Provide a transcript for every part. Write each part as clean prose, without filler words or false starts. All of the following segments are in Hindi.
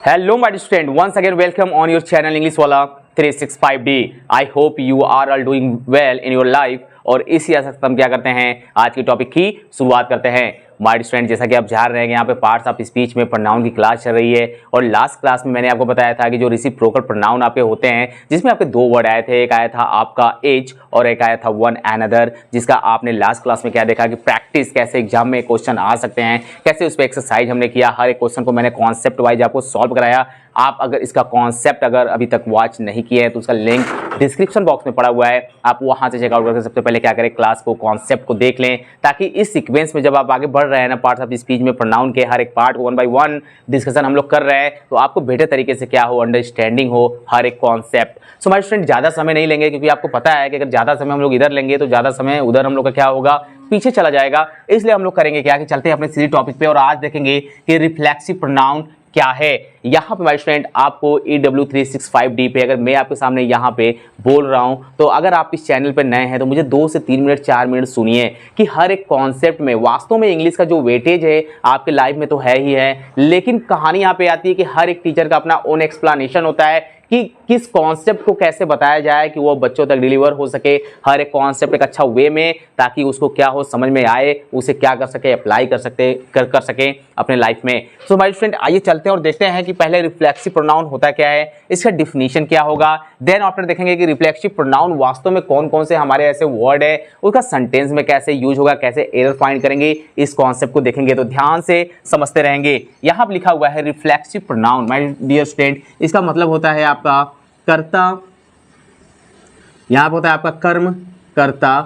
Hello my dear student, once again welcome on your channel English वाला 365D. I hope you are all doing well in your life. और इसी आशा से हम क्या करते हैं, आज की टॉपिक की शुरुआत करते हैं। माय डियर स्टूडेंट, जैसा कि आप जान रहे हैं यहाँ पे पार्ट्स ऑफ स्पीच में प्रोनाउन की क्लास चल रही है और लास्ट क्लास में मैंने आपको बताया था कि जो रेसिप्रोकल प्रोनाउन आपके होते हैं जिसमें आपके दो वर्ड आए थे, एक आया था आपका एज और एक आया था वन अनदर, जिसका आपने लास्ट क्लास में क्या देखा कि प्रैक्टिस कैसे एग्जाम में क्वेश्चन आ सकते हैं, कैसे उस पर एक्सरसाइज हमने किया, हर एक क्वेश्चन को मैंने कॉन्सेप्ट वाइज आपको सॉल्व कराया। आप अगर इसका कॉन्सेप्ट अगर अभी तक वॉच नहीं किए हैं तो उसका लिंक डिस्क्रिप्शन बॉक्स में पड़ा हुआ है, आप वहां से चेकआउट करके सबसे पहले क्या करें, क्लास को कॉन्सेप्ट को देख लें, ताकि इस सीक्वेंस में जब आप आगे बढ़ रहे हैं ना पार्ट्स ऑफ स्पीच में प्रोनाउन के हर एक पार्ट को वन बाय वन डिस्कशन हम लोग कर रहे हैं, तो आपको बेहतर तरीके से क्या हो, अंडरस्टैंडिंग हो हर एक कॉन्सेप्ट। सो माय स्टूडेंट, ज़्यादा समय नहीं लेंगे क्योंकि आपको पता है कि अगर ज़्यादा समय हम लोग इधर लेंगे तो ज़्यादा समय उधर हम लोग का क्या होगा, पीछे चला जाएगा। इसलिए हम लोग करेंगे क्या कि चलते हैं अपने सीधी टॉपिक पे और आज देखेंगे कि रिफ्लेक्सिव प्रोनाउन क्या है। यहाँ पे माय स्टूडेंट आपको EW365D पे अगर मैं आपके सामने यहाँ पे बोल रहा हूँ तो अगर आप इस चैनल पे नए हैं तो मुझे 2 से 3 मिनट 4 मिनट सुनिए कि हर एक कॉन्सेप्ट में वास्तव में इंग्लिश का जो वेटेज है आपके लाइफ में तो है ही है, लेकिन कहानी यहाँ पे आती है कि हर एक टीचर का अपना ओन एक्सप्लेनेशन होता है कि किस कॉन्सेप्ट को कैसे बताया जाए कि वो बच्चों तक डिलीवर हो सके, हर एक कॉन्सेप्ट एक अच्छा वे में, ताकि उसको क्या हो समझ में आए, उसे क्या कर सके, अप्लाई कर सके अपने लाइफ में। सो माय स्टूडेंट, आइए चलते हैं और देखते हैं कि पहले रिफ्लेक्सिव प्रोनाउन होता क्या है, इसका डिफिनीशन क्या होगा, देन आफ्टर देखेंगे कि रिफ्लेक्सिव प्रोनाउन वास्तव में कौन कौन से हमारे ऐसे वर्ड है, उसका सेंटेंस में कैसे यूज होगा, कैसे एरर फाइंड करेंगे, इस कॉन्सेप्ट को देखेंगे। तो ध्यान से समझते रहेंगे। यहाँ पर लिखा हुआ है reflexive pronoun. My dear student, इसका मतलब होता है आपका कर्ता, यहां पर होता है आपका कर्म कर्ता,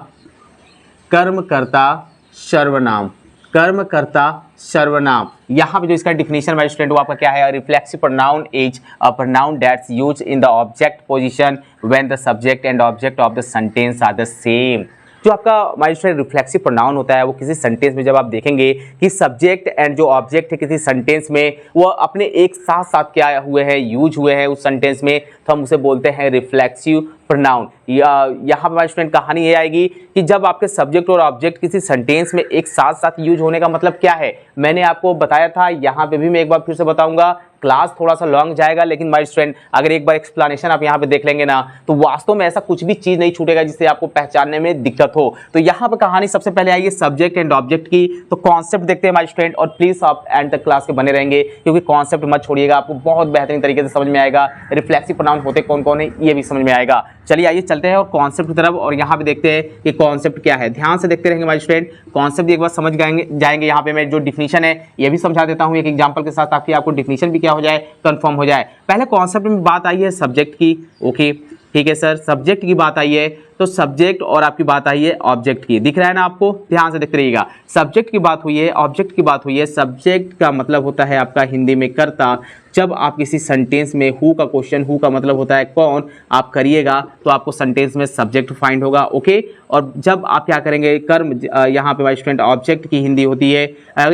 कर्म कर्ता सर्वनाम, कर्म कर्ता सर्वनाम। यहां पे जो इसका डिफिनेशन माय स्टूडेंट वो आपका क्या है, reflexive pronoun is a pronoun that's used in the object position when the subject and object of the sentence are the same. जो आपका माय स्टूडेंट रिफ्लेक्सिव प्रोनाउन होता है वो किसी सेंटेंस में जब आप देखेंगे कि सब्जेक्ट एंड जो ऑब्जेक्ट है किसी सेंटेंस में वो अपने एक साथ साथ क्या हुए हैं, यूज हुए हैं उस सेंटेंस में, तो हम उसे बोलते हैं रिफ्लेक्सिव प्रोनाउन। यहाँ पर माय स्टूडेंट कहानी ये आएगी कि जब आपके सब्जेक्ट और ऑब्जेक्ट किसी सेंटेंस में एक साथ साथ यूज होने का मतलब क्या है, मैंने आपको बताया था, यहाँ पे भी मैं एक बार फिर से बताऊंगा, क्लास थोड़ा सा लॉन्ग जाएगा, लेकिन माय स्टूडेंट अगर एक बार एक्सप्लेनेशन आप यहाँ पे देख लेंगे ना तो वास्तव में ऐसा कुछ भी चीज नहीं छूटेगा जिससे आपको पहचानने में दिक्कत हो। तो यहाँ पे कहानी सबसे पहले आइए सब्जेक्ट एंड ऑब्जेक्ट की, तो कॉन्सेप्ट देखते हैं माय स्टूडेंट, और प्लीज आप एंड तक क्लास के बने रहेंगे क्योंकि कॉन्सेप्ट मत छोड़िएगा, आपको बहुत बेहतरीन तरीके से समझ में आएगा रिफ्लेक्सिव प्रोनाउन होते कौन कौन है ये भी समझ में आएगा। चलिए आइए चलते हैं और कॉन्सेप्ट की तरफ, और यहाँ पे देखते हैं कि कॉन्सेप्ट क्या है। ध्यान से देखते रहेंगे माय स्टूडेंट, कॉन्सेप्ट एक बार समझ जाएंगे। यहाँ पे मैं जो डिफिनीशन है ये भी समझा देता हूँ एक एग्जांपल के साथ, ताकि आपको डिफिनीशन भी क्या हो जाए, कंफर्म हो जाए। पहले कॉन्सेप्ट में बात आई है सब्जेक्ट की, ओके ठीक है सर, सब्जेक्ट की बात आई है, तो सब्जेक्ट और आपकी बात आई है ऑब्जेक्ट की, दिख रहा है ना आपको, ध्यान से देखते रहिएगा। सब्जेक्ट की बात हुई है, ऑब्जेक्ट की बात हुई है। सब्जेक्ट का मतलब होता है आपका हिंदी में कर्ता। जब आप किसी सेंटेंस में हु का क्वेश्चन, हु का मतलब होता है कौन, आप करिएगा तो आपको सेंटेंस में सब्जेक्ट फाइंड होगा, ओके। और जब आप क्या करेंगे, कर्म, यहाँ पे माय स्टूडेंट ऑब्जेक्ट की हिंदी होती है।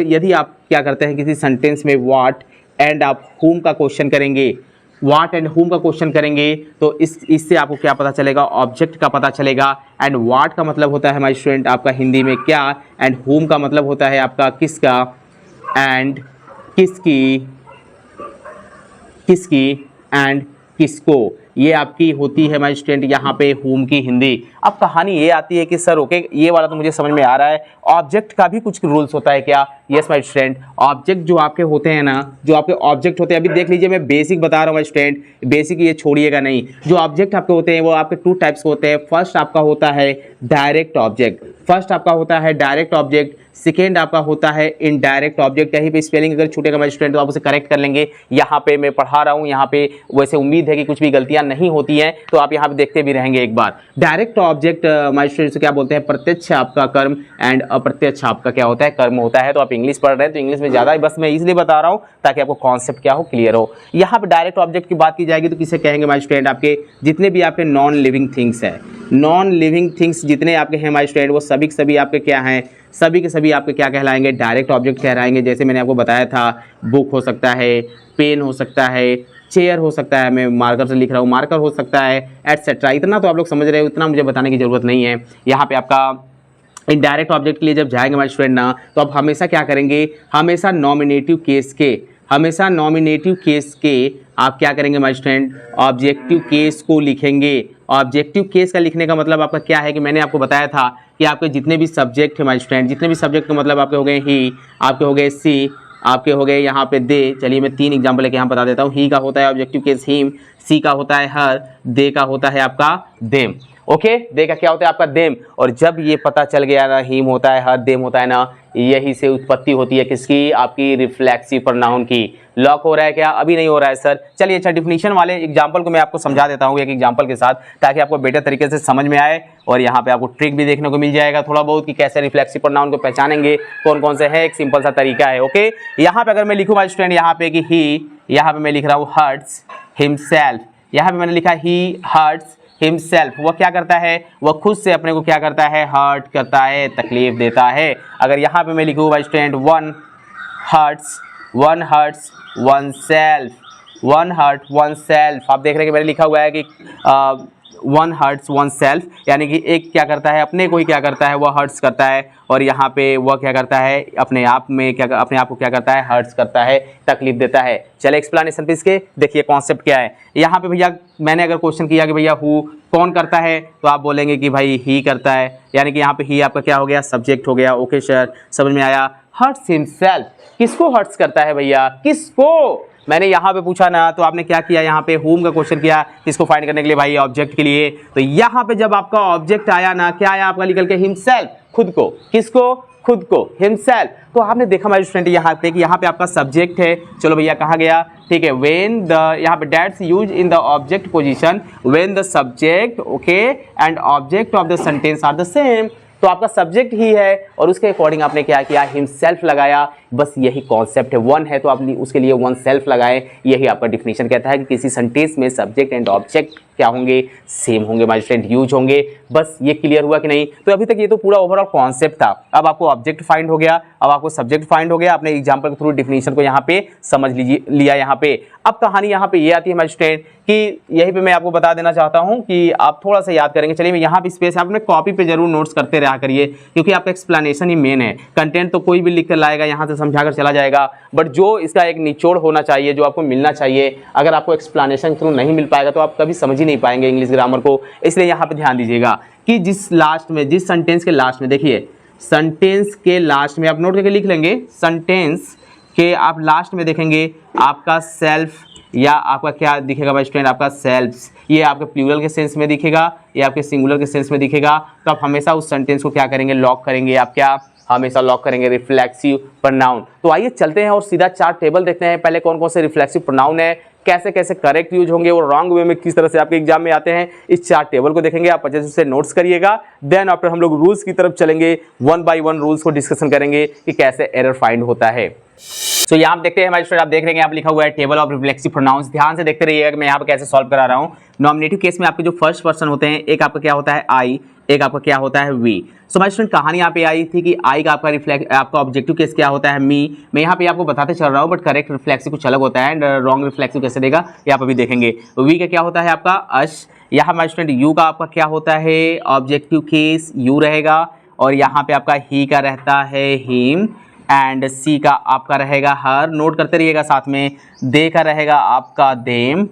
यदि आप क्या करते हैं किसी सेंटेंस में व्हाट एंड आप हुम का क्वेश्चन करेंगे, व्हाट एंड हुम का क्वेश्चन करेंगे, तो इससे आपको क्या पता चलेगा, ऑब्जेक्ट का पता चलेगा। एंड व्हाट का मतलब होता है माय स्टूडेंट आपका हिंदी में क्या, एंड हुम का मतलब होता है आपका किसका, एंड किसकी, किसकी एंड किसको, ये आपकी होती है माय स्टूडेंट यहाँ पे हुम की हिंदी। अब कहानी ये आती है कि सर ओके ये वाला तो मुझे समझ में आ रहा है, ऑब्जेक्ट का भी कुछ रूल्स होता है क्या? यस माय स्टूडेंट, ऑब्जेक्ट जो आपके होते हैं ना, जो आपके ऑब्जेक्ट होते हैं, अभी देख लीजिए मैं बेसिक बता रहा हूँ माय स्टूडेंट, बेसिक ये छोड़िएगा नहीं। जो ऑब्जेक्ट आपके होते हैं वो आपके 2 टाइप्स के होते हैं। फर्स्ट आपका होता है डायरेक्ट ऑब्जेक्ट, फर्स्ट आपका होता है डायरेक्ट ऑब्जेक्ट, सेकेंड आपका होता है इनडायरेक्ट ऑब्जेक्ट। कहीं पे स्पेलिंग अगर छूटेगा माय स्टूडेंट तो आप उसे करेक्ट कर लेंगे, यहाँ पे मैं पढ़ा रहा हूँ, यहाँ पे वैसे उम्मीद है कि कुछ भी गलतियां नहीं होती हैं, तो आप यहाँ पे देखते भी रहेंगे एक बार। डायरेक्ट ऑब्जेक्ट माय स्टूडेंट से क्या बोलते हैं, प्रत्यक्ष आपका कर्म, एंड अप्रत्यक्ष आपका क्या होता है, कर्म होता है। तो आप इंग्लिश पढ़ रहे हैं तो इंग्लिश में ज्यादा, बस मैं इसलिए बता रहा हूँ ताकि आपको कॉन्सेप्ट क्या हो, क्लियर हो। यहाँ पे डायरेक्ट ऑब्जेक्ट की बात की जाएगी तो किसे कहेंगे माय स्टूडेंट, आपके जितने भी आपके नॉन लिविंग थिंग्स है, नॉन लिविंग थिंग्स जितने आपके हैं माय स्टूडेंट, वो सभी के सभी आपके क्या हैं, सभी के सभी आपके क्या कहलाएंगे, डायरेक्ट ऑब्जेक्ट कहलाएंगे। जैसे मैंने आपको बताया था, बुक हो सकता है, पेन हो सकता है, चेयर हो सकता है, मैं मार्कर से लिख रहा हूँ, मार्कर हो सकता है, एटसेट्रा। इतना तो आप लोग समझ रहे हो, इतना मुझे बताने की जरूरत नहीं है। यहाँ पे आपका इनडायरेक्ट ऑब्जेक्ट के लिए जब जाएंगे हमारे स्टूडेंट ना, तो आप हमेशा क्या करेंगे, हमेशा नॉमिनेटिव केस के हमेशा नॉमिनेटिव केस के आप क्या करेंगे माय स्टूडेंट, ऑब्जेक्टिव केस को लिखेंगे। ऑब्जेक्टिव केस का लिखने का मतलब आपका क्या है कि मैंने आपको बताया था कि आपके जितने भी सब्जेक्ट है माय स्टूडेंट, जितने भी सब्जेक्ट का मतलब आपके हो गए ही, आपके हो गए सी, आपके हो गए यहाँ पे दे। चलिए मैं 3 एग्जाम्पल लेके यहाँ बता देता हूँ। ही का होता है ऑब्जेक्टिव केस हिम, सी का होता है हर, दे का होता है आपका देम। ओके, दे का क्या होता है आपका देम। और जब ये पता चल गया ना हिम होता है हर, देम होता है ना, यही से उत्पत्ति होती है किसकी, आपकी रिफ्लेक्सिव प्रोनाउन की। लॉक हो रहा है क्या, अभी नहीं हो रहा है सर। चलिए अच्छा, डिफिनीशन वाले एग्जांपल को मैं आपको समझा देता हूँ एक एग्जांपल के साथ, ताकि आपको बेटर तरीके से समझ में आए और यहाँ पे आपको ट्रिक भी देखने को मिल जाएगा थोड़ा बहुत कि कैसे रिफ्लेक्सिव प्रोनाउन को पहचानेंगे, कौन कौन से है। एक सिंपल सा तरीका है। ओके, यहाँ पे अगर मैं लिखूँ माय स्टूडेंट यहाँ पे कि ही, यहाँ पे मैं लिख रहा हूँ हर्ट्स हिमसेल्फ, यहाँ पे मैंने लिखा ही हर्ट्स हिमसेल्फ। वह क्या करता है, वह खुद से अपने को क्या करता है, हर्ट करता है, तकलीफ देता है। अगर यहाँ पे मैं लिखूँ my student one hurts oneself, one hurt oneself, आप देख रहे हैं कि मैंने लिखा हुआ है कि वन हर्ट्स वन सेल्फ, यानी कि एक क्या करता है, अपने को ही क्या करता है, वह हर्ट्स करता है, और यहाँ पे वह क्या करता है, अपने आप में क्या, अपने आप को क्या करता है, हर्ट्स करता है, तकलीफ देता है। चले एक्सप्लेनेशन पे इसके देखिए कॉन्सेप्ट क्या है। यहाँ पे भैया मैंने अगर क्वेश्चन किया कि भैया हु कौन करता है, तो आप बोलेंगे कि भाई ही करता है, यानी कि यहाँ पे ही आपका क्या हो गया, सब्जेक्ट हो गया। ओके सर, समझ में आया। हर्ट्स हिमसेल्फ, किसको हर्ट्स करता है भैया, किसको, मैंने यहाँ पे पूछा ना, तो आपने क्या किया, यहाँ पे होम का क्वेश्चन किया, किसको फाइंड करने के लिए भाई, ऑब्जेक्ट के लिए। तो यहाँ पे जब आपका ऑब्जेक्ट आया ना, क्या आया आपका निकल के, हिमसेल्फ, खुद को, किसको, खुद को, हिमसेल्फ। तो आपने देखा हमारे स्टूडेंट यहाँ पे कि यहाँ पे आपका सब्जेक्ट है, चलो भैया कहा गया, ठीक है, व्हेन द, यहाँ पे that's use in the object position when the subject okay and object of the sentence are the same. तो आपका सब्जेक्ट ही है और उसके अकॉर्डिंग आपने क्या किया, हिमसेल्फ लगाया। बस यही कॉन्सेप्ट है, वन है तो आप उसके लिए वन सेल्फ लगाएं। यही आपका डिफिनीशन कहता है कि किसी सेंटेंस में सब्जेक्ट एंड ऑब्जेक्ट क्या होंगे, सेम होंगे माय स्टूडेंट, यूज होंगे। बस ये क्लियर हुआ कि नहीं। तो अभी तक ये तो पूरा ओवरऑल कॉन्सेप्ट था। अब आपको ऑब्जेक्ट फाइंड हो गया, अब आपको सब्जेक्ट फाइंड हो गया, आपने एग्जांपल के थ्रू डिफिनीशन को यहाँ पे समझ लिया यहाँ पे। अब कहानी यहाँ पे ये आती है माय स्टूडेंट कि यहीं पे मैं आपको बता देना चाहता हूँ कि आप थोड़ा सा याद करेंगे। चलिए मैं यहाँ पे स्पेस, आप अपने कॉपी पे जरूर नोट्स करते रहा करिए, क्योंकि आपका एक्सप्लेनेशन ही मेन है। कंटेंट तो कोई भी लिख कर लाएगा, यहाँ से समझा कर चला जाएगा, बट जो इसका एक निचोड़ होना चाहिए, जो आपको मिलना चाहिए, अगर आपको एक्सप्लेनेशन थ्रू नहीं मिल पाएगा तो आप कभी समझ ही नहीं पाएंगे इंग्लिश ग्रामर को। इसलिए यहाँ पे ध्यान दीजिएगा कि जिस लास्ट में, जिस सेंटेंस के लास्ट में, देखिए सेंटेंस के लास्ट में आप नोट करके लिख लेंगे, सेंटेंस के आप लास्ट में देखेंगे आपका सेल्फ या आपका क्या दिखेगा भाई स्टूडेंट, आपका सेल्फ्स। ये आपके प्लूरल के सेंस में दिखेगा, ये आपके सिंगुलर के सेंस में दिखेगा। तो आप हमेशा उस सेंटेंस को क्या करेंगे, लॉक करेंगे। आप क्या हमेशा लॉक करेंगे, रिफ्लेक्सिव प्रोनाउन। तो आइए चलते हैं और सीधा 4 टेबल देखते हैं, पहले कौन कौन से रिफ्लेक्सिव प्रोनाउन है, कैसे कैसे करेक्ट यूज होंगे और रॉन्ग वे में किस तरह से आपके एग्जाम में आते हैं। इस 4 टेबल को देखेंगे, आप अच्छे से नोट्स करिएगा। देन आफ्टर हम लोग रूल्स की तरफ चलेंगे, 1 बाय 1 रूल्स को डिस्कशन करेंगे कि कैसे एरर फाइंड होता है। तो यहाँ आप देखते हैं हमारे स्टूडेंट, आप देख रहे हैं यहाँ पे लिखा हुआ है टेबल ऑफ रिफ्लेक्सिव प्रोनाउंस। ध्यान से देखते रहिएगा कि मैं यहाँ पे कैसे सॉल्व करा रहा हूँ। नॉमिनेटिव केस में आपके जो फर्स्ट पर्सन होते हैं, एक आपका क्या होता है आई, एक आपका क्या होता है वी। सो हमारे स्टूडेंट कहानी यहाँ पे आई थी कि आई का आपका ऑब्जेक्टिव केस क्या होता है, मी। मैं यहाँ पे आपको बताते चल रहा हूँ, बट करेक्ट रिफ्लेक्सिव कुछ अलग होता है एंड रॉन्ग रिफ्लेक्सिव कैसे देगा ये आप अभी देखेंगे। वी का क्या होता है आपका अश। यहाँ हमारे स्टूडेंट यू का आपका क्या होता है, ऑब्जेक्टिव केस यू रहेगा, और यहाँ पे आपका ही का रहता है हिम, एंड सी का आपका रहेगा हर। नोट करते रहिएगा साथ में। दे का रहेगा आपका देम,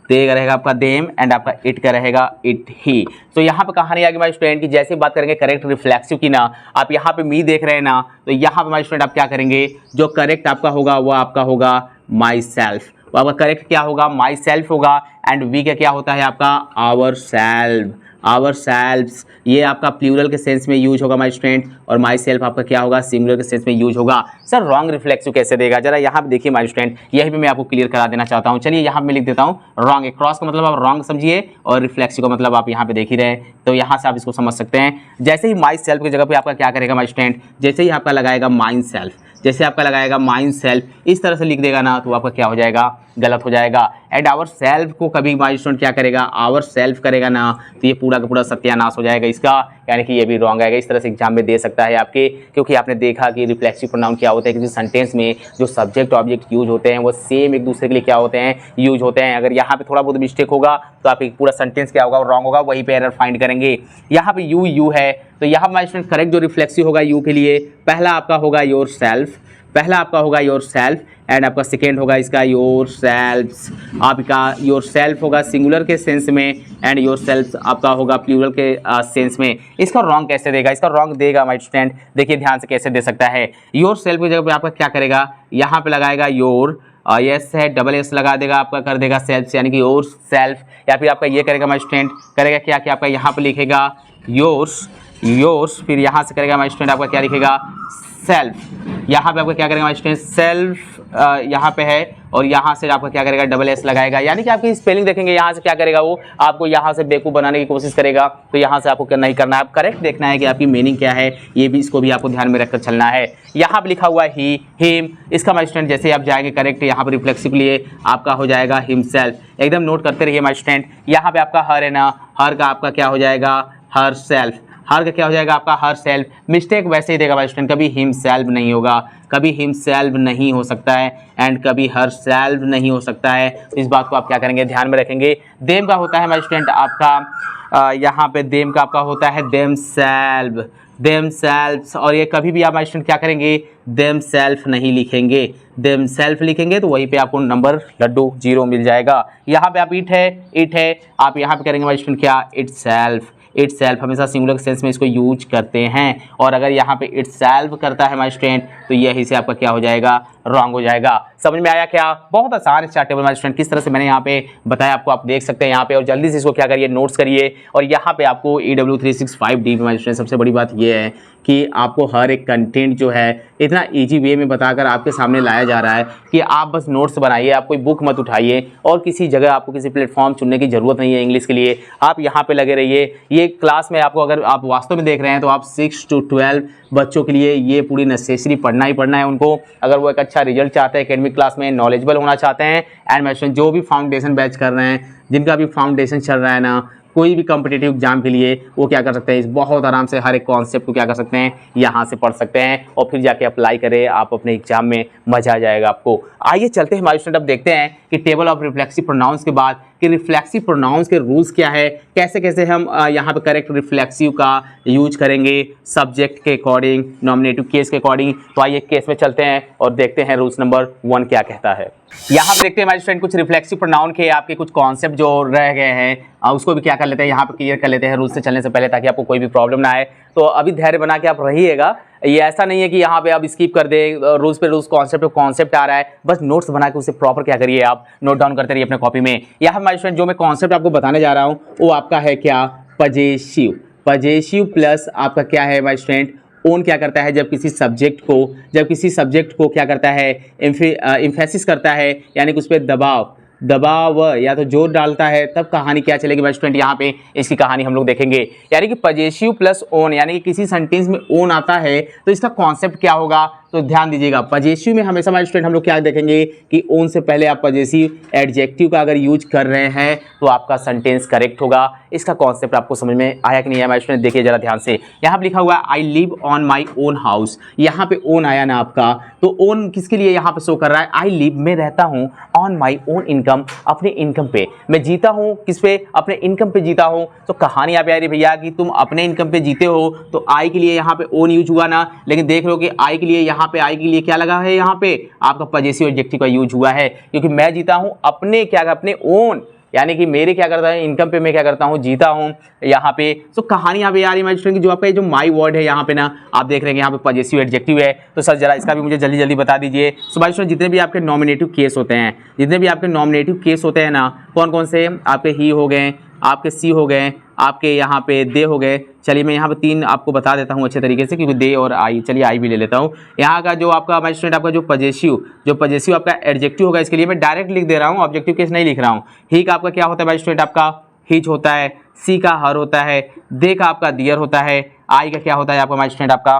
दे का रहेगा आपका देम, एंड आपका इट का रहेगा इट ही। तो यहाँ पे कहानी आ गई हमारे स्टूडेंट की, जैसे बात करेंगे करेक्ट रिफ्लेक्सिव की ना, आप यहाँ पे मी देख रहे हैं ना, तो यहाँ पे हमारे स्टूडेंट आप क्या करेंगे, जो करेक्ट आपका होगा वो आपका होगा माई सेल्फ। वो आपका करेक्ट क्या होगा, माई सेल्फ होगा। एंड वी का क्या होता है आपका आवर सेल्फ, आवर सेल्फ्स। ये आपका प्लूरल के सेंस में यूज होगा माय स्टूडेंट, और माई सेल्फ आपका क्या होगा, सिंगुलर के सेंस में यूज होगा। सर रॉन्ग रिफ्लेक्सिव कैसे देगा, जरा यहाँ पे देखिए माय स्टूडेंट, यही पे मैं आपको क्लियर करा देना चाहता हूँ। चलिए यहाँ पे मैं लिख देता हूँ रॉन्ग। क्रॉस का मतलब आप रॉन्ग समझिए, और रिफ्लेक्सिव का मतलब आप यहाँ पे देख ही रहे, तो यहाँ से आप इसको समझ सकते हैं। जैसे ही माई सेल्फ की जगह पे आपका क्या करेगा माय स्टूडेंट, जैसे ही आपका लगाएगा माइंड सेल्फ, जैसे आपका लगाएगा माइंड सेल्फ, इस तरह से लिख देगा ना, तो आपका क्या हो जाएगा, गलत हो जाएगा। एंड आवर सेल्फ को कभी माय स्टूडेंट क्या करेगा, आवर सेल्फ करेगा ना, तो ये पूरा का पूरा सत्यानाश हो जाएगा इसका, यानी कि ये भी रॉन्ग आएगा। इस तरह से एग्जाम में दे सकता है आपके, क्योंकि आपने देखा कि रिफ्लेक्सिव प्रोनाउन क्या होता है, किसी सेंटेंस में जो सब्जेक्ट ऑब्जेक्ट यूज होते हैं वो सेम एक दूसरे के लिए क्या होते हैं, यूज होते हैं। अगर यहाँ पे थोड़ा बहुत मिस्टेक होगा तो आपकी पूरा सेंटेंस क्या होगा, रॉन्ग होगा, वहीं पे एरर फाइंड करेंगे। यहाँ पे यू है, तो यहाँ माय स्टूडेंट करेक्ट जो रिफ्लेक्सिव होगा यू के लिए, पहला आपका होगा योर सेल्फ, पहला आपका होगा योर सेल्फ एंड आपका सेकेंड होगा इसका योर सेल्फ्स। आपका योर सेल्फ होगा सिंगुलर के सेंस में एंड योर सेल्फ आपका होगा प्लूरल के सेंस में। इसका रॉन्ग कैसे देगा? इसका रॉन्ग देगा माय स्टूडेंट, देखिए ध्यान से कैसे दे सकता है। योर सेल्फ की जगह पे आपका क्या करेगा, यहाँ पे लगाएगा योर, यस है डबल एस लगा देगा, आपका कर देगा सेल्फ यानी कि योर सेल्फ। या फिर आपका ये करेगा माय स्टूडेंट, करेगा क्या कि आपका यहाँ पे लिखेगा योर्स, योर्स, फिर यहाँ से करेगा माय स्टूडेंट आपका क्या लिखेगा सेल्फ। यहाँ पे आपका क्या करेगा माय स्टूडेंट सेल्फ, यहाँ पे है और यहाँ से आपका क्या करेगा डबल एस लगाएगा। यानी कि आपकी स्पेलिंग देखेंगे यहाँ से क्या करेगा, वो आपको यहाँ से बेवकूफ़ बनाने की कोशिश करेगा। तो यहाँ से आपको नहीं करना है, आप करेक्ट देखना है कि आपकी मीनिंग क्या है, ये भी इसको भी आपको ध्यान में रखकर चलना है। यहाँ पे लिखा हुआ ही, हिम, इसका माय स्टूडेंट जैसे आप जाएंगे करेक्ट यहाँ पर रिफ्लेक्सिव के लिए आपका हो जाएगा हिमसेल्फ। एकदम नोट करते रहिए माय स्टूडेंट। यहाँ पे आपका हर है ना, हर का आपका क्या हो जाएगा हर सेल्फ, हर का क्या हो जाएगा आपका हर सेल्फ। मिस्टेक वैसे ही देगा माय स्टूडेंट, कभी हिम सेल्फ नहीं होगा, कभी हिम सेल्फ नहीं हो सकता है एंड कभी हर सेल्फ नहीं हो सकता है। तो इस बात को आप क्या करेंगे ध्यान में रखेंगे। देम का होता है माय स्टूडेंट आपका यहाँ पे देम का आपका होता है देम सेल्फ, देम सेल्फ। और ये कभी भी आप माय स्टूडेंट क्या करेंगे देम सेल्फ नहीं लिखेंगे, देम सेल्फ लिखेंगे तो वहीं पे आपको नंबर लड्डू 0 मिल जाएगा। यहाँ पे आप इट है आप यहाँ पे करेंगे माय स्टूडेंट क्या इट सेल्फ, इट सेल्फ हमेशा सिंगुलर सेंस में इसको यूज करते हैं। और अगर यहाँ पे इट सेल्फ करता है माय स्टूडेंट तो यही से आपका क्या हो जाएगा रॉन्ग हो जाएगा। समझ में आया क्या? बहुत आसान इसका टेबल माय स्टूडेंट, किस तरह से मैंने यहाँ पे बताया आपको, आप देख सकते हैं यहाँ पे। और जल्दी से इसको क्या करिए नोट्स करिए। और यहाँ पे आपको EW365D माय स्टूडेंट सबसे बड़ी बात ये है कि आपको हर एक कंटेंट जो है इतना इजी वे में बताकर आपके सामने लाया जा रहा है कि आप बस नोट्स बनाइए, आप कोई बुक मत उठाइए और किसी जगह आपको किसी प्लेटफॉर्म चुनने की ज़रूरत नहीं है इंग्लिश के लिए। आप यहाँ पे लगे रहिए। ये क्लास में आपको अगर आप वास्तव में देख रहे हैं तो आप 6 to 12 बच्चों के लिए ये पूरी नेसेसरी पढ़ना ही पढ़ना है उनको, अगर वो एक अच्छा रिजल्ट चाहते हैं एकेडमिक क्लास में, नॉलेजेबल होना चाहते हैं। एंड मैं जो भी फाउंडेशन बैच कर रहे हैं, जिनका भी फाउंडेशन चल रहा है ना कोई भी कॉम्पिटिटिव एग्जाम के लिए, वो क्या कर सकते हैं इस बहुत आराम से हर एक कॉन्सेप्ट को क्या कर सकते हैं यहाँ से पढ़ सकते हैं और फिर जाके अप्लाई करें आप अपने एग्जाम में, मजा आ जाएगा आपको। आइए चलते हैं हमारे स्टूडेंट, अब देखते हैं कि टेबल ऑफ रिफ्लेक्सिव प्रोनाउंस के बाद कि रिफ्लेक्सिव प्रोनाउंस के रूल्स क्या है, कैसे कैसे हम यहाँ पे करेक्ट रिफ्लेक्सिव का यूज करेंगे सब्जेक्ट के अकॉर्डिंग, नॉमिनेटिव केस के अकॉर्डिंग। तो आइए केस में चलते हैं और देखते हैं रूल्स नंबर 1 क्या कहता है। यहाँ पे देखते हैं हमारे स्टूडेंट कुछ रिफ्लेक्सिव प्रोनाउन के आपके कुछ कॉन्सेप्ट जो रह गए हैं उसको भी क्या कर लेते हैं यहाँ पे क्लियर कर लेते हैं रूल्स से चलने से पहले, ताकि आपको कोई भी प्रॉब्लम ना आए। तो अभी धैर्य बना के आप रहिएगा, ये ऐसा नहीं है कि यहाँ पे आप स्किप कर दे, रूल्स पे रूल्स कॉन्सेप्ट पे कॉन्सेप्ट आ रहा है, बस नोट्स बना के उसे प्रॉपर क्या करिए आप नोट डाउन करते रहिए अपने कॉपी में। यहाँ हमारे स्टूडेंट जो मैं कॉन्सेप्ट आपको बताने जा रहा हूँ वो आपका है क्या पजेसिव, पजेसिव प्लस आपका क्या है माय स्टूडेंट ओन क्या करता है जब किसी सब्जेक्ट को क्या करता है एम्फेसिस करता है, यानी कि उस पर दबाव या तो जोर डालता है, तब कहानी क्या चलेगी माय स्टूडेंट, यहाँ पे इसकी कहानी हम लोग देखेंगे। यानी कि पजेसिव प्लस ओन, यानी कि किसी सेंटेंस में ओन आता है तो इसका कॉन्सेप्ट क्या होगा, तो ध्यान दीजिएगा। पजेसिव में हमेशा हमारे स्टूडेंट हम लोग क्या देखेंगे कि ओन से पहले आप पजेसिव एडजेक्टिव का अगर यूज कर रहे हैं तो आपका सेंटेंस करेक्ट होगा। इसका कॉन्सेप्ट आपको समझ में आया कि नहीं आया हमारे स्टूडेंट, देखिए जरा ध्यान से। यहाँ पे लिखा हुआ है I live on my own house, यहाँ पे ओन आया ना आपका, तो ओन किसके लिए यहाँ पे शो कर रहा है, आई लिव मैं रहता हूँ, ऑन माई ओन इनकम अपने इनकम पे, मैं जीता हूँ किस पे, अपने इनकम पे जीता हूँ। तो कहानी आप यार भैया कि तुम अपने इनकम पे जीते हो, तो आई के लिए यहाँ पे ओन यूज हुआ ना, लेकिन देख लो कि आई के लिए यहाँ पे आई के लिए क्या लगा है, यहाँ पे आपका पजेसिव एडजेक्टिव का यूज हुआ है, क्योंकि मैं जीता हूँ अपने क्या अपने ओन, यानी कि मेरे क्या करता है इनकम पे मैं क्या करता हूँ जीता हूँ यहाँ पे। तो कहानी यहाँ पे यार इमेजिन की जो आपका जो माई वर्ड है यहाँ पे ना आप देख रहे हैं यहाँ पे पजेसिव एडजेक्टिव है। तो सर जरा इसका भी मुझे जल्दी जल्दी बता दीजिए। सो भाई स्टूडेंट जितने भी आपके नॉमिनेटिव केस होते हैं, ना कौन कौन से आपके ही हो गए, आपके सी हो गए, आपके यहाँ पे दे हो गए। चलिए मैं यहाँ पे 3 आपको बता देता हूँ अच्छे तरीके से, क्योंकि दे और आई, चलिए आई भी ले लेता हूँ। यहाँ का जो आपका माय स्टूडेंट आपका जो पजेसिव आपका एडजेक्टिव होगा, इसके लिए मैं डायरेक्ट लिख दे रहा हूँ, ऑब्जेक्टिव केस नहीं लिख रहा हूँ। ही का आपका क्या होता है माय स्टूडेंट आपका हिच होता है, सी का हर होता है, दे का आपका दियर होता है, आई का क्या होता है आपका माय स्टूडेंट आपका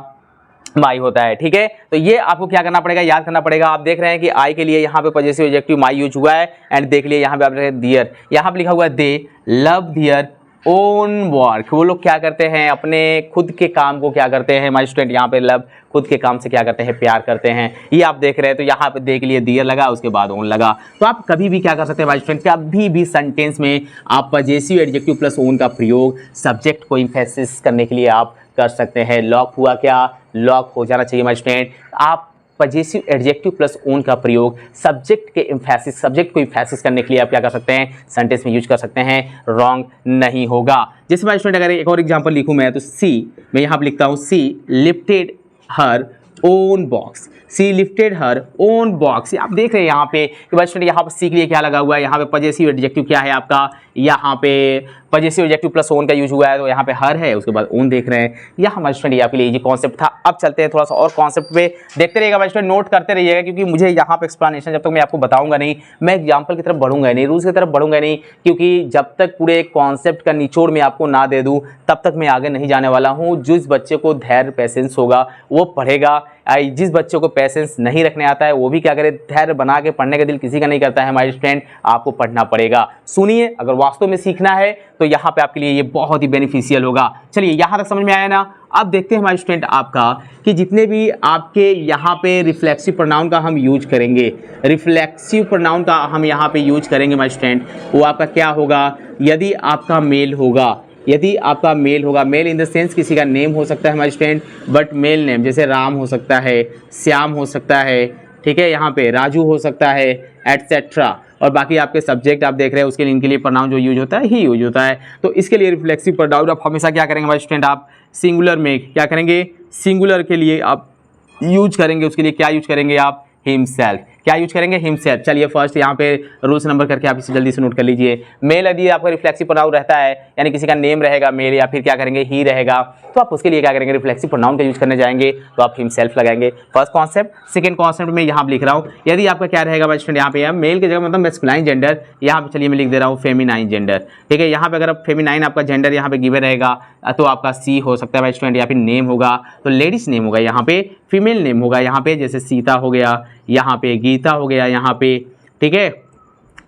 माई होता है। ठीक है, तो ये आपको क्या करना पड़ेगा, याद करना पड़ेगा। आप देख रहे हैं कि आई के लिए यहाँ पे पजेसिव एडजेक्टिव माई यूज हुआ है, एंड देख लिए यहाँ पे आप दियर, यहाँ पे लिखा हुआ है they love their own work, वो लोग क्या करते हैं अपने खुद के काम को क्या करते हैं माय स्टूडेंट, यहाँ पे लव खुद के काम से क्या करते हैं प्यार करते हैं, ये आप देख रहे हैं। तो यहाँ पे देख लिए दियर लगा, उसके बाद ओन लगा। तो आप कभी भी क्या कर सकते हैं माय स्टूडेंट, कभी भी सेंटेंस में आप पजेसिव एडजेक्टिव प्लस ओन का प्रयोग सब्जेक्ट को इम्फेसिस करने के लिए आप कर सकते हैं। लॉक हुआ क्या, लॉक हो जाना चाहिए माय स्टूडेंट। आप पजेसिव एडजेक्टिव प्लस ओन का प्रयोग सब्जेक्ट के एम्फेसिस, सब्जेक्ट को एम्फेसिस करने के लिए आप क्या कर सकते हैं, सेंटेंस में यूज कर सकते हैं, रॉन्ग नहीं होगा। जैसे मैं स्टूडेंट अगर एक और एग्जांपल लिखूं मैं, तो सी मैं यहाँ पर लिखता हूँ सी लिफ्टेड हर ओन बॉक्स, सी लिफ्टेड हर ओन बॉक्स। आप देख रहे हैं यहाँ पे कि भाई स्टूडेंट यहाँ पर सी के लिए क्या लगा हुआ है, यहाँ पे पजेसिव एडजेक्टिव क्या है आपका, यहाँ पे पजेसिव एडजेक्टिव प्लस ओन का यूज हुआ है, तो यहाँ पे हर है, उसके बाद ओन देख रहे हैं। यह हमारे स्टूडेंट आपके लिए ये कॉन्सेप्ट था। अब चलते हैं थोड़ा सा और कॉन्सेप्ट पे, देखते रहिएगा भाई स्टूडेंट, नोट करते रहिएगा, क्योंकि मुझे यहाँ पे एक्सप्लेनेशन जब तक मैं आपको बताऊंगा नहीं, मैं एग्जाम्पल की तरफ बढ़ूंगा नहीं, रूल्स की तरफ बढ़ूंगा नहीं, क्योंकि जब तक पूरे कॉन्सेप्ट का निचोड़ में आपको ना दे दूँ तब तक मैं आगे नहीं जाने वाला हूँ। जिस बच्चे को धैर्य पेशेंस होगा वो पढ़ेगा, जिस बच्चों को पेशेंस नहीं रखने आता है वो भी क्या करे, धैर्य बना के पढ़ने का दिल किसी का नहीं करता है हमारे स्टूडेंट, आपको पढ़ना पड़ेगा। सुनिए, अगर वास्तव में सीखना है तो यहाँ पे आपके लिए ये बहुत ही बेनिफिशियल होगा। चलिए यहाँ तक समझ में आया ना। अब देखते हैं हमारे स्टूडेंट आपका कि जितने भी आपके यहाँ पे रिफ्लेक्सिव प्रोनाउन का हम यूज करेंगे, रिफ्लेक्सिव प्रोनाउन का हम यहाँ पे यूज करेंगे हमारे स्टूडेंट, वो आपका क्या होगा, यदि आपका मेल होगा, यदि आपका मेल होगा, मेल इन द सेंस किसी का नेम हो सकता है हमारे स्टूडेंट, बट मेल नेम जैसे राम हो सकता है, श्याम हो सकता है, ठीक है, यहाँ पे राजू हो सकता है, एटसेट्रा। और बाकी आपके सब्जेक्ट आप देख रहे हैं उसके लिए, इनके लिए प्रोनाउन जो यूज होता है ही यूज होता है। तो इसके लिए रिफ्लेक्सिव प्रोनाउन आप हमेशा क्या करेंगे हमारे स्टूडेंट, आप सिंगुलर में क्या करेंगे, सिंगुलर के लिए आप यूज करेंगे, उसके लिए क्या यूज करेंगे आप, हिमसेल्फ। क्या यूज करेंगे, हिमसेल्फ। चलिए फर्स्ट यहाँ पे रूल्स नंबर करके आप इसे जल्दी से नोट कर लीजिए। मेल यदि आपका रिफ्लेक्सिव प्रोनाउन रहता है, यानी किसी का नेम रहेगा मेल, या फिर क्या करेंगे ही रहेगा, तो आप उसके लिए क्या करेंगे, रिफ्लेक्सिव प्रोनाउन का यूज करने जाएंगे तो आप हिमसेल्फ लगाएंगे। First concept. सेकंड कॉन्सेप्ट में यहाँ लिख रहा हूँ, यदि आपका क्या रहेगा भाई स्टूडेंट, यहाँ पे मेल की जगह मतलब मैस्कुलाइन जेंडर, यहाँ पे चलिए मैं लिख दे रहा हूँ फेमिनाइन जेंडर, ठीक है। यहाँ पे अगर फेमिनाइन आपका जेंडर यहाँ पे गिवन रहेगा तो आपका सी हो सकता है भाई स्टूडेंट, या फिर नेम होगा तो लेडीज नेम होगा, यहाँ पे फीमेल नेम होगा, यहाँ पे जैसे सीता हो गया, यहाँ पे गीता हो गया, यहाँ पे, ठीक है,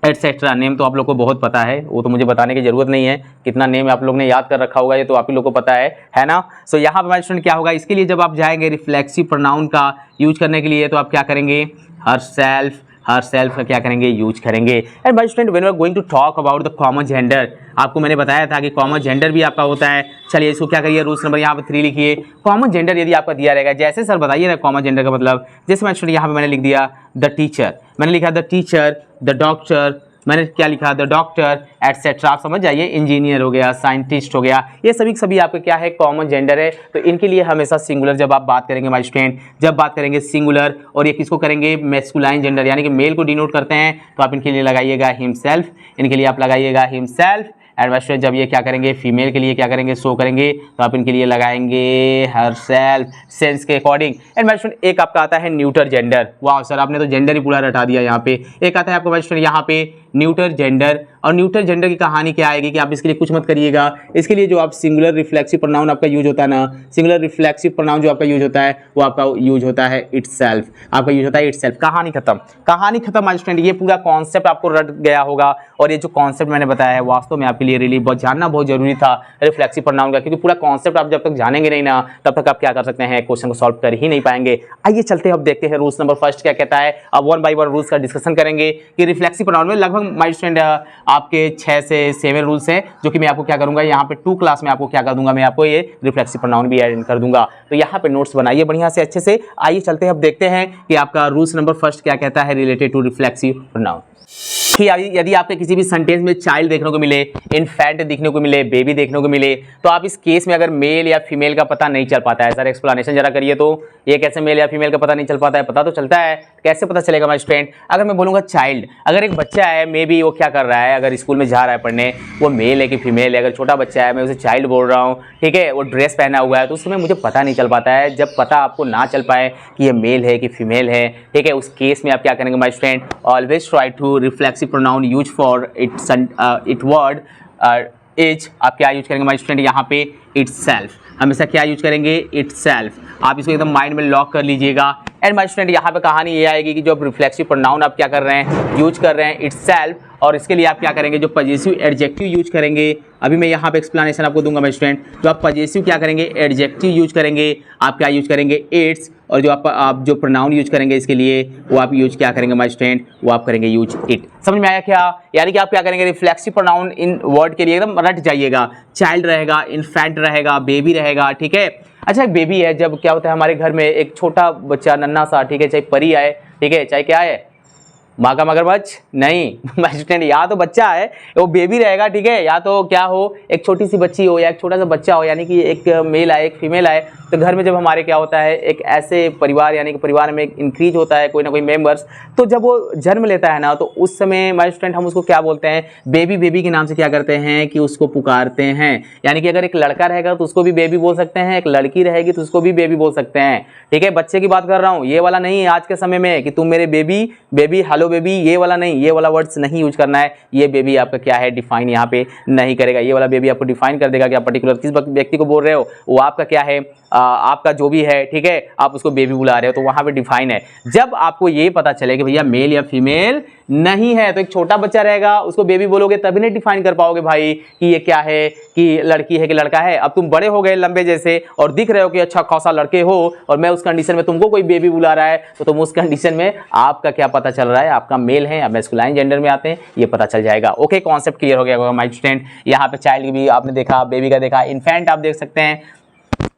एटसेट्रा। नेम तो आप लोग को बहुत पता है, वो तो मुझे बताने की जरूरत नहीं है, कितना नेम आप लोग ने याद कर रखा होगा ये तो आप ही लोग को पता है ना। सो यहाँ पे हमारे स्टूडेंट क्या होगा, इसके लिए जब आप जाएंगे रिफ्लेक्सिव प्रोनाउन का यूज करने के लिए तो आप क्या करेंगे, हर सेल्फ का क्या करेंगे, यूज करेंगे। एंड भाई student when we are going to talk about the common gender, आपको मैंने बताया था कि कॉमन जेंडर भी आपका होता है। चलिए इसको क्या करिए, रूल्स नंबर यहाँ पे 3 लिखिए। कॉमन जेंडर यदि आपका दिया रहेगा, जैसे सर बताइए ना कॉमन जेंडर का मतलब, जैसे मैं स्टूडेंट यहाँ पे मैंने लिख दिया द टीचर, मैंने लिखा द टीचर, द डॉक्टर, मैंने क्या लिखा द डॉक्टर एटसेट्रा, आप समझ जाइए, इंजीनियर हो गया, साइंटिस्ट हो गया, ये सभी आपके क्या है, कॉमन जेंडर है। तो इनके लिए हमेशा सिंगुलर जब आप बात करेंगे माय स्टूडेंट, जब बात करेंगे सिंगुलर, और ये किसको करेंगे, मैस्कुलाइन जेंडर यानी कि मेल को डिनोट करते हैं, तो आप इनके लिए लगाइएगा हिमसेल्फ, इनके लिए आप लगाइएगा हिमसेल्फ। एंड माय स्टूडेंट जब ये क्या करेंगे, फीमेल के लिए क्या करेंगे, शो करेंगे, तो आप इनके लिए लगाएंगे हरसेल्फ, सेंस के अकॉर्डिंग। एंड माय स्टूडेंट एक आपका आता है न्यूटर जेंडर, वाह सर आपने तो जेंडर ही पूरा रटा दिया। यहाँ पे एक आता है आपका माय स्टूडेंट यहाँ पे न्यूटर जेंडर, और न्यूटर जेंडर की कहानी क्या आएगी कि आप इसके लिए कुछ मत करिएगा, इसके लिए जो आप सिंगुलर रिफ्लेक्सिव प्रोनाउन आपका यूज होता है ना, सिंगुलर रिफ्लेक्सिव प्रोनाउन जो आपका यूज होता है वो आपका यूज होता है इटसेल्फ, आपका यूज होता है इटसेल्फ। कहानी खत्म, कहानी खत्म माय स्टूडेंट। ये पूरा कॉन्सेप्ट आपको रट गया होगा, और ये जो कॉन्सेप्ट मैंने बताया है वास्तव में आपके लिए रियली बहुत जानना बहुत जरूरी था रिफ्लेक्सिव प्रोनाउन का, क्योंकि पूरा कॉन्सेप्ट आप जब तक जानेंगे नहीं ना तब तक आप क्या कर सकते हैं, क्वेश्चन को सॉल्व कर ही नहीं पाएंगे। आइए चलते हैं अब देखते हैं रूल्स नंबर फर्स्ट क्या कहता है। अब 1 बाय 1 रूल्स का डिस्कशन करेंगे कि रिफ्लेक्सिव प्रोनाउन में लगभग माय स्टूडेंट आपके 6 से 7 रूल्स हैं, जो कि मैं आपको क्या करूंगा यहाँ पे 2 क्लास में आपको क्या कर दूंगा, मैं आपको ये रिफ्लेक्सिव प्रोनाउन भी ऐड कर दूंगा। तो यहाँ पे नोट्स बनाइए बढ़िया से अच्छे से। आइए चलते हैं अब देखते हैं कि आपका रूल्स नंबर फर्स्ट क्या कहता है रिलेटेड टू रिफ्लेक्सिव प्रोनाउन। कि यदि आपके किसी भी सेंटेंस में चाइल्ड देखने को मिले, इन्फेंट देखने को मिले, बेबी देखने को मिले, तो आप इस केस में अगर मेल या फीमेल का पता नहीं चल पाता है, सर एक्सप्लेनेशन जरा करिए, तो ये कैसे मेल या फीमेल का पता नहीं चल पाता है, पता तो चलता है, कैसे पता चलेगा माय स्टूडेंट। अगर मैं बोलूँगा चाइल्ड, अगर एक बच्चा है मे बी वो क्या कर रहा है, अगर स्कूल में जा रहा है पढ़ने, वो मेल है कि फीमेल है, अगर छोटा बच्चा है मैं उसे चाइल्ड बोल रहा हूँ, ठीक है, वो ड्रेस पहना हुआ है, तो उस समय मुझे पता नहीं चल पाता है। जब पता आपको ना चल पाए कि ये मेल है कि फीमेल है, ठीक है, उस केस में आप क्या करेंगे my student, always try to reflexive pronoun use for it word is, आप क्या यूज करेंगे माय स्टूडेंट यहाँ पे इटसेल्फ, हमेशा क्या यूज करेंगे इटसेल्फ। आप इसको एकदम माइंड में लॉक कर लीजिएगा। एंड माय स्टूडेंट यहाँ पे कहानी ये आएगी कि जो रिफ्लेक्सिव प्रोनाउन आप क्या कर रहे हैं, यूज कर रहे हैं इटसेल्फ, और इसके लिए आप क्या करेंगे, जो पजेसिव एडजेक्टिव यूज करेंगे, अभी मैं यहाँ पे एक्सप्लेनेशन आपको दूंगा माय स्टूडेंट। जो आप पजेसिव क्या करेंगे, एडजेक्टिव यूज करेंगे, आप क्या यूज करेंगे, इट्स, और जो आप जो प्रोनाउन यूज करेंगे इसके लिए वो आप यूज क्या करेंगे माय स्टूडेंट, वो आप करेंगे यूज इट। समझ में आया क्या? यानी कि आप क्या करेंगे, रिफ्लेक्सिव प्रोनाउन इन वर्ड के लिए एकदम रट जाइएगा। चाइल्ड रहेगा, इन्फेंट रहेगा, बेबी रहेगा, ठीक है। अच्छा, एक बेबी है, जब क्या होता है हमारे घर में एक छोटा बच्चा नन्हा सा, ठीक है, चाहे परी आए, ठीक है, चाहे क्या है, माँ का मगरमच्छ नहीं माय स्टूडेंट, या तो बच्चा है वो बेबी रहेगा, ठीक है, या तो क्या हो, एक छोटी सी बच्ची हो या एक छोटा सा बच्चा हो, यानी कि एक मेल आए एक फीमेल आए। तो घर में जब हमारे क्या होता है, एक ऐसे परिवार, यानी कि परिवार में इंक्रीज होता है कोई ना कोई मेंबर्स, तो जब वो जन्म लेता है ना, तो उस समय माय स्टूडेंट हम उसको क्या बोलते हैं, बेबी। बेबी के नाम से क्या करते हैं कि उसको पुकारते हैं। यानी कि अगर एक लड़का रहेगा तो उसको भी बेबी बोल सकते हैं, एक लड़की रहेगी तो उसको भी बेबी बोल सकते हैं, ठीक है। बच्चे की बात कर रहा हूँ, ये वाला नहीं है आज के समय में कि तुम मेरे बेबी, बेबी हेलो बेबी, ये वाला नहीं, ये वाला वर्ड्स नहीं यूज करना है। ये बेबी आपका क्या है, डिफाइन यहाँ पे नहीं करेगा। ये वाला बेबी आपको डिफाइन कर देगा कि आप पर्टिकुलर किस व्यक्ति को बोल रहे हो, वो आपका क्या है, आपका जो भी है, ठीक है, आप उसको बेबी बुला रहे हो, तो वहां पे डिफाइन है। जब आपको ये पता चले कि भैया मेल या फीमेल नहीं है, तो एक छोटा बच्चा रहेगा उसको बेबी बोलोगे तभी नहीं डिफाइन कर पाओगे भाई कि ये क्या है, कि लड़की है कि लड़का है। अब तुम बड़े हो गए लंबे जैसे और दिख रहे हो कि अच्छा खासा लड़के हो, और मैं उस कंडीशन में तुमको कोई बेबी बुला रहा है, तो तुम उस कंडीशन में आपका क्या पता चल रहा है, आपका मेल है या मैस्कुलाइन जेंडर में आते हैं, ये पता चल जाएगा। ओके, कॉन्सेप्ट क्लियर हो गया होगा माय स्टूडेंट। यहाँ पे चाइल्ड भी आपने देखा, बेबी का देखा, इन्फेंट आप देख सकते हैं।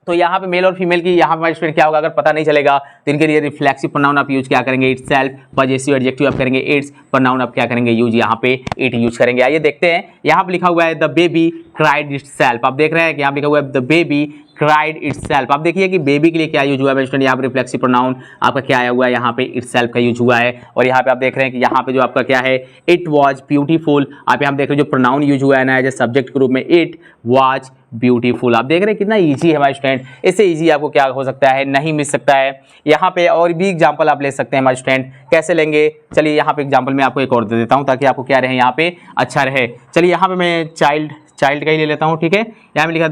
तो यहाँ पे मेल और फीमेल की यहाँ पे स्टूडेंट क्या होगा, अगर पता नहीं चलेगा तो इनके लिए रिफ्लेक्सिव प्रोनाउन आप यूज क्या करेंगे, इटसेल्फ। पजेसिव एडजेक्टिव आप करेंगे इट्स, प्रोनाउन आप क्या करेंगे यूज यहाँ पे इट यूज करेंगे। आइए देखते हैं, यहाँ पे लिखा हुआ है द बेबी क्राइड इटसेल्फ। आप देख रहे हैं कि यहाँ लिखा हुआ है द बेबी क्राइड इटसेल्फ। आप देखिए कि बेबी के लिए क्या यूज हुआ है स्टूडेंट, यहाँ पे रिफ्लेक्सिव प्रोनाउन आपका क्या आया हुआ है, यहाँ पे इटसेल्फ का यूज हुआ है। और यहाँ पे आप देख रहे हैं कि यहाँ पे जो आपका क्या है, इट वाज ब्यूटीफुल। आप यहाँ देख रहे हैं जो प्रोनाउन यूज हुआ है ना, एज सब्जेक्ट के रूप में, इट वाज ब्यूटीफुल। आप देख रहे हैं कितना इजी है हमारे स्टूडेंट, इससे इजी आपको क्या हो सकता है, नहीं मिल सकता है। यहाँ पे और भी एग्जांपल आप ले सकते हैं हमारे स्टूडेंट, कैसे लेंगे, चलिए यहाँ पे एग्जांपल मैं आपको एक और दे देता हूँ ताकि आपको क्या रहे यहाँ पे अच्छा रहे। चलिए यहाँ पे मैं चाइल्ड का ही ले लेता हूँ, ठीक है। यहाँ पे लिखा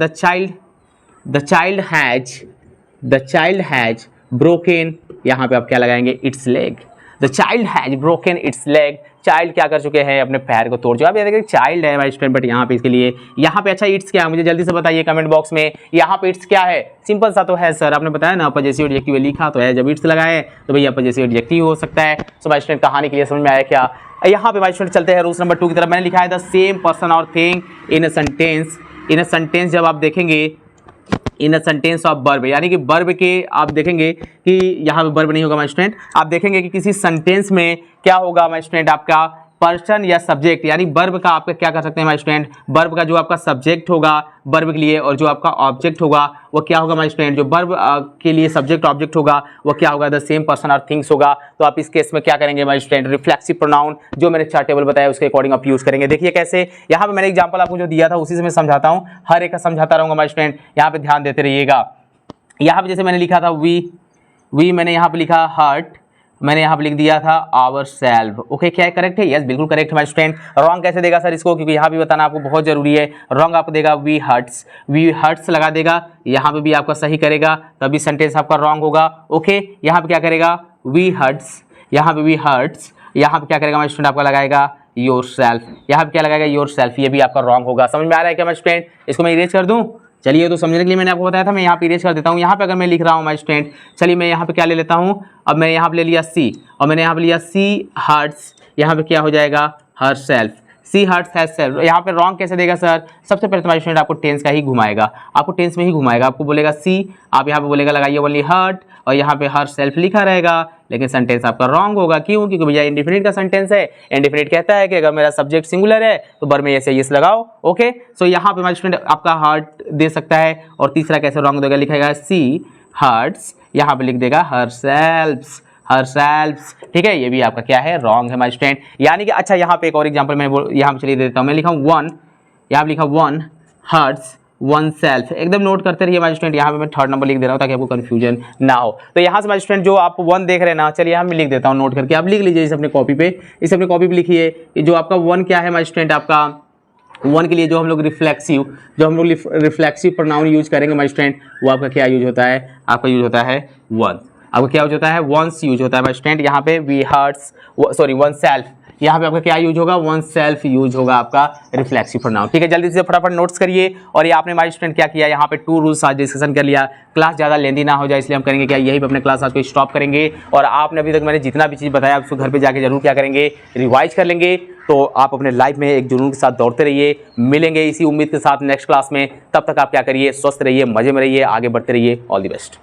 द चाइल्ड हैज ब्रोकन, यहाँ पे आप क्या लगाएंगे, it's leg. The child has broken it's leg. Child क्या कर चुके हैं, अपने पैर को तोड़ चुके। आप ये देखिए चाइल्ड है भाई स्टूडेंट, बट यहाँ पे इसके लिए यहाँ पे अच्छा इट्स क्या है, मुझे जल्दी से बताइए कमेंट बॉक्स में। यहाँ पे इट्स क्या है, सिंपल सा तो है सर, आपने बताया ना पजेसिव एडजेक्टिव लिखा तो है, जब इट्स लगाए तो भैया पजेसिव एडजेक्टिव हो सकता है। सो भाई स्टूडेंट कहानी के लिए समझ में आया क्या? यहाँ पे भाई स्टूडेंट चलते हैं रूल्स नंबर 2 की तरफ। मैंने लिखा है द सेम पर्सन और thing in a sentence. In a sentence जब आप देखेंगे इन अ सेंटेंस ऑफ वर्ब, यानी कि वर्ब के आप देखेंगे कि यहाँ पे वर्ब नहीं होगा माय स्टूडेंट, आप देखेंगे कि किसी सेंटेंस में क्या होगा माय स्टूडेंट, आपका पर्सन या सब्जेक्ट, यानी वर्ब का आपका क्या कर सकते हैं माय स्टूडेंट, वर्ब का जो आपका सब्जेक्ट होगा वर्ब के लिए और जो आपका ऑब्जेक्ट होगा वो क्या होगा माय स्टूडेंट, जो वर्ब के लिए सब्जेक्ट ऑब्जेक्ट होगा वो क्या होगा, द सेम पर्सन और थिंग्स होगा। तो आप इस केस में क्या करेंगे माय स्टूडेंट, रिफ्लेक्सिव प्रोनाउन जो मैंने 4 टेबल बताया उसके अकॉर्डिंग आप यूज करेंगे। देखिए कैसे, यहाँ पे मैंने एग्जांपल आपको जो दिया था उसी से मैं समझाता हूँ, हर एक का समझाता रहूंगा माय स्टूडेंट, यहाँ पे ध्यान देते रहिएगा। यहाँ पे जैसे मैंने लिखा था वी मैंने यहाँ पे लिखा हर्ट, मैंने यहाँ पे लिख दिया था आवर सेल्फ। ओके, क्या है, करेक्ट है? यस, बिल्कुल करेक्ट है माय स्टूडेंट। रॉन्ग कैसे देगा सर इसको, क्योंकि यहाँ भी बताना आपको बहुत जरूरी है। रॉन्ग आपको देगा वी हर्ट्स लगा देगा, यहाँ पे भी आपका सही करेगा तभी सेंटेंस आपका रॉन्ग होगा। ओके, यहाँ पे क्या करेगा, वी हर्ट्स, यहाँ पे वी हर्ट्स, यहाँ पे क्या करेगा माय स्टूडेंट, आपका लगाएगा योर सेल्फ, यहाँ पे क्या लगाएगा योर सेल्फ, ये भी आपका रॉन्ग होगा। समझ में आ रहा है क्या माय स्टूडेंट? इसको मैं इरेज कर दूँ, चलिए तो समझने के लिए मैंने आपको बताया था, मैं यहाँ पे इरेज कर देता हूँ। यहाँ पे अगर मैं लिख रहा हूँ माय स्टूडेंट, चलिए मैं यहाँ पे क्या ले लेता हूँ, अब मैंने यहाँ पे ले लिया सी, और मैंने यहाँ पे लिया सी हर्ट्स, यहाँ पे क्या हो जाएगा herself, she hurts herself. यहाँ पे रॉन्ग कैसे देगा सर, सबसे पहले तुम्हारे स्टूडेंट आपको टेंस का ही घुमाएगा, आपको टेंस में ही घुमाएगा, आपको बोलेगा सी, आप यहाँ पे बोलेगा लगाइए ओनली हर्ट, और यहाँ पे हर सेल्फ लिखा रहेगा, लेकिन सेंटेंस आपका रॉन्ग होगा। क्यों? क्योंकि भैया इंडेफिनिट का सेंटेंस है, इंडेफिनिट कहता है कि अगर मेरा सब्जेक्ट सिंगुलर है तो वर्ब में यस यस लगाओ। ओके, सो यहाँ पे हमारे स्टूडेंट आपका हार्ट दे सकता है, और तीसरा कैसे रॉन्ग देगा, लिखेगा सी हर्ट्स, यहाँ पे लिख देगा हर सेल्फ्स, ठीक है, ये भी आपका क्या है, रॉन्ग है माय स्टूडेंट। यानी कि अच्छा यहाँ पे एक और एग्जांपल मैं यहाँ पे चलिए दे देता हूँ, मैं लिखा हूँ वन, यहाँ पे लिखा वन हर्ट्स वन सेल्फ, एकदम नोट करते रहिए माय स्टूडेंट। यहाँ पे मैं 3rd नंबर लिख दे रहा हूँ ताकि आपको कंफ्यूजन ना हो। तो यहाँ से माय स्टूडेंट जो आप 1 देख रहे हैं ना, चलिए यहाँ मैं लिख देता हूँ नोट करके, आप लिख लीजिए इसे अपने कॉपी पे, इसे अपने कॉपी पे लिखिए कि जो आपका 1 क्या है माय स्टूडेंट, आपका 1 के लिए जो हम लोग रिफ्लेक्सिव प्रोनाउन यूज करेंगे माय स्टूडेंट, वो आपका क्या यूज होता है, आपका यूज होता है 1, आपका क्या यूज होता है, वंस यूज होता है माय स्टूडेंट। यहाँ पे we hurts, sorry oneself, यहाँ पे आपका क्या यूज होगा, वन सेल्फ यूज होगा आपका रिफ्लेक्सिव प्रोनाउन। ठीक है, जल्दी से फटाफट नोट्स करिए। और ये आपने माय स्टूडेंट क्या किया, यहाँ पे 2 रूल्स आज डिस्कशन कर लिया। क्लास ज़्यादा लेंदी ना हो जाए इसलिए हम करेंगे क्या, यही पे अपने क्लास आज को स्टॉप करेंगे। और आपने अभी तक मैंने जितना भी चीज़ बताया उसको घर पे जाके जरूर क्या करेंगे, रिवाइज कर लेंगे। तो आप अपने लाइफ में एक जुनून के साथ दौड़ते रहिए। मिलेंगे इसी उम्मीद के साथ नेक्स्ट क्लास में। तब तक आप क्या करिए, स्वस्थ रहिए, मजे में रहिए, आगे बढ़ते रहिए। All the best.